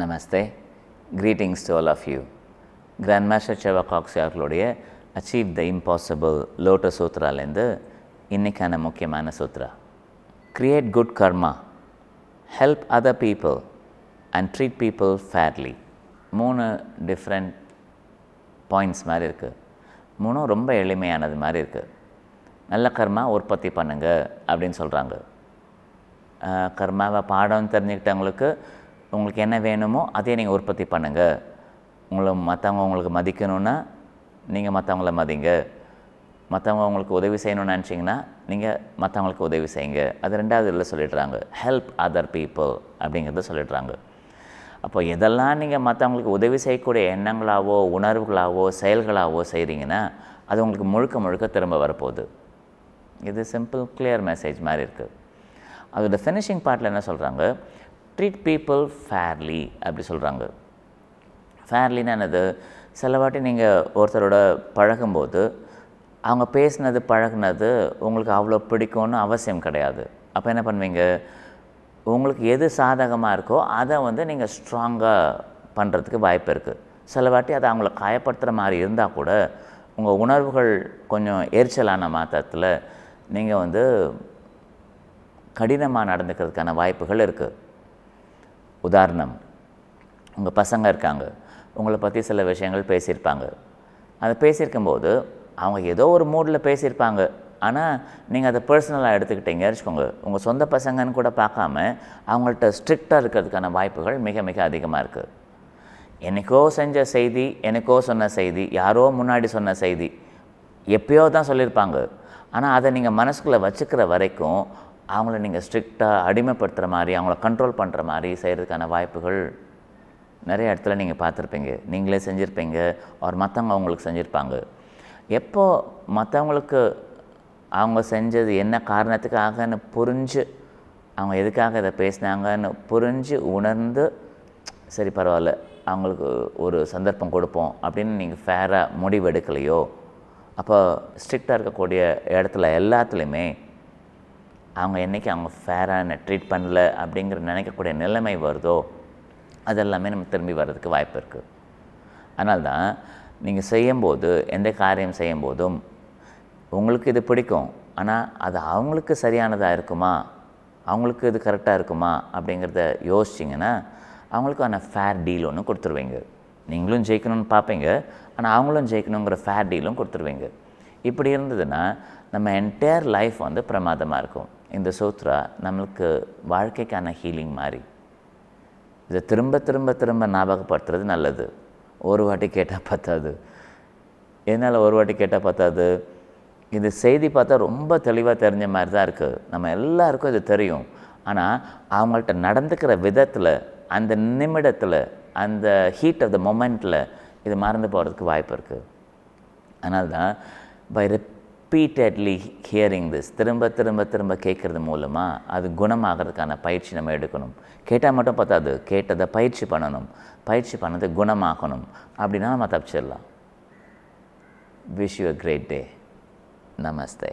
Namaste. Greetings to all of you. Grandmaster Cheva Coxey அவர்களுடைய Achieve the Impossible Lotus Sutraலேருந்து இன்னைக்கான முக்கியமான சூத்ரா. Create good karma, help other people and treat people fairly. 3 different points மாதிரி இருக்குது. 3 ரொம்ப எளிமையானது மாதிரி இருக்குது. நல்ல கர்மா உற்பத்தி பண்ணுங்க அப்படின்னு சொல்கிறாங்க. கர்மாவை பாடம் தெரிஞ்சுக்கிட்டவங்களுக்கு உங்களுக்கு என்ன வேணுமோ அதே நீங்கள் உற்பத்தி பண்ணுங்கள். மற்றவங்க உங்களுக்கு மதிக்கணுன்னா நீங்கள் மற்றவங்கள மதிங்க. மற்றவங்க உங்களுக்கு உதவி செய்யணும்னு நினச்சிங்கன்னா நீங்கள் மற்றவங்களுக்கு உதவி செய்யுங்க. அது 2வது இதில் சொல்லிடுறாங்க. ஹெல்ப் அதர் பீப்புள் அப்படிங்கிறத சொல்லிடுறாங்க. அப்போ எதெல்லாம் நீங்கள் மற்றவங்களுக்கு உதவி செய்யக்கூடிய எண்ணங்களாவோ உணர்வுகளாவோ செயல்களாவோ செய்கிறீங்கன்னா அது உங்களுக்கு முழுக்க முழுக்க திரும்ப வரப்போகுது. இது சிம்பிள் கிளியர் மெசேஜ் மாதிரி இருக்குது. அதோட ஃபினிஷிங் பார்ட்டில் என்ன சொல்கிறாங்க? ட்ரீட் பீப்புள் ஃபேர்லி அப்படி சொல்கிறாங்க. ஃபேர்லின்னு என்னது? சில வாட்டி நீங்கள் ஒருத்தரோட பழகும்போது அவங்க பேசினது பழகுனது உங்களுக்கு அவ்வளோ பிடிக்கும்னு அவசியம் கிடையாது. அப்போ என்ன பண்ணுவீங்க? உங்களுக்கு எது சாதகமாக இருக்கோ அதை நீங்கள் ஸ்ட்ராங்காக பண்ணுறதுக்கு வாய்ப்பு இருக்குது. சில வாட்டி அதை அவங்கள காயப்படுத்துகிற மாதிரி இருந்தால் கூட உங்கள் உணர்வுகள் கொஞ்சம் எரிச்சலான மாத்திரத்தில் நீங்கள் கடினமாக நடந்துக்கிறதுக்கான வாய்ப்புகள் இருக்குது. உதாரணம், உங்கள் பசங்க இருக்காங்க, உங்களை பற்றி சில விஷயங்கள் பேசியிருப்பாங்க. அதை பேசியிருக்கும்போது அவங்க ஏதோ ஒரு மூடில் பேசியிருப்பாங்க. ஆனால் நீங்கள் அதை பர்சனலாக எடுத்துக்கிட்டீங்க வச்சுக்கோங்க. உங்கள் சொந்த பசங்கன்னு கூட பார்க்காம அவங்கள்ட்ட ஸ்ட்ரிக்டாக இருக்கிறதுக்கான வாய்ப்புகள் மிக மிக அதிகமாக இருக்குது. எனக்கோ செஞ்ச செய்தி, எனக்கோ சொன்ன செய்தி, யாரோ முன்னாடி சொன்ன செய்தி எப்பயோ தான் சொல்லியிருப்பாங்க. ஆனால் அதை நீங்கள் மனசுக்குள்ளே வச்சுக்கிற வரைக்கும் அவங்கள நீங்கள் ஸ்ட்ரிக்டாக அடிமைப்படுத்துகிற மாதிரி, அவங்கள கண்ட்ரோல் பண்ணுற மாதிரி செய்கிறதுக்கான வாய்ப்புகள் நிறைய இடத்துல நீங்கள் பார்த்துருப்பீங்க. நீங்களே செஞ்சுருப்பீங்க, மற்றவங்க அவங்களுக்கு செஞ்சுருப்பாங்க. எப்போ மற்றவங்களுக்கு அவங்க செஞ்சது என்ன காரணத்துக்காகன்னு புரிஞ்சு, அவங்க எதுக்காக இதை பேசினாங்கன்னு புரிஞ்சு உணர்ந்து, சரி பரவாயில்ல அவங்களுக்கு ஒரு சந்தர்ப்பம் கொடுப்போம் அப்படின்னு நீங்கள் ஃபேராக முடிவு எடுக்கலையோ, அப்போ ஸ்ட்ரிக்டாக இருக்கக்கூடிய இடத்துல எல்லாத்துலேயுமே அவங்க என்றைக்கு அவங்க ஃபேரான ட்ரீட் பண்ணல அப்படிங்கிற நினைக்கக்கூடிய நிலைமை வருதோ அதெல்லாமே நம்ம திரும்பி வர்றதுக்கு வாய்ப்பு இருக்குது. அதனால தான் நீங்கள் செய்யும்போது, எந்த காரியம் செய்யும்போதும் உங்களுக்கு இது பிடிக்கும், ஆனால் அது அவங்களுக்கு சரியானதாக இருக்குமா, அவங்களுக்கு இது கரெக்டாக இருக்குமா அப்படிங்கிறத யோசிச்சிங்கன்னா அவங்களுக்கான ஃபேர் டீல் ஒன்று கொடுத்துருவீங்க. நீங்களும் ஜெயிக்கணும்னு பார்ப்பீங்க, ஆனால் அவங்களும் ஜெயிக்கணுங்கிற ஃபேர் டீலும் கொடுத்துருவீங்க. இப்படி இருந்ததுன்னா நம்ம என்டையர் லைஃப் பிரமாதமாக இருக்கும். இந்த சூத்ரா நம்மளுக்கு வாழ்க்கைக்கான ஹீலிங் மாதிரி. இதை திரும்ப திரும்ப திரும்ப ஞாபகப்படுத்துறது நல்லது. ஒரு வாட்டி கேட்டால் பத்தாது. என்னால் ஒரு வாட்டி கேட்டால் பத்தாது. இது செய்தி பார்த்தா ரொம்ப தெளிவாக தெரிஞ்ச மாதிரி தான் இருக்குது. நம்ம எல்லாருக்கும் இது தெரியும். ஆனால் அவங்கள்ட்ட நடந்துக்கிற விதத்தில், அந்த நிமிடத்தில், அந்த ஹீட் ஆஃப் த மொமெண்ட்டில் இது மறந்து போகிறதுக்கு வாய்ப்பு இருக்குது. அதனால தான் பை ரிப்பீட்டட்லி ஹியரிங் திஸ், திரும்ப திரும்ப திரும்ப கேட்குறது மூலமாக அது குணமாகிறதுக்கான பயிற்சி நம்ம எடுக்கணும். கேட்டால் மட்டும் பத்தாது, கேட்டதை பயிற்சி பண்ணணும். பயிற்சி பண்ணதை குணமாக்கணும். அப்படின்னா நம்ம தப்பிச்சிடலாம். Wish you a great day. Namaste.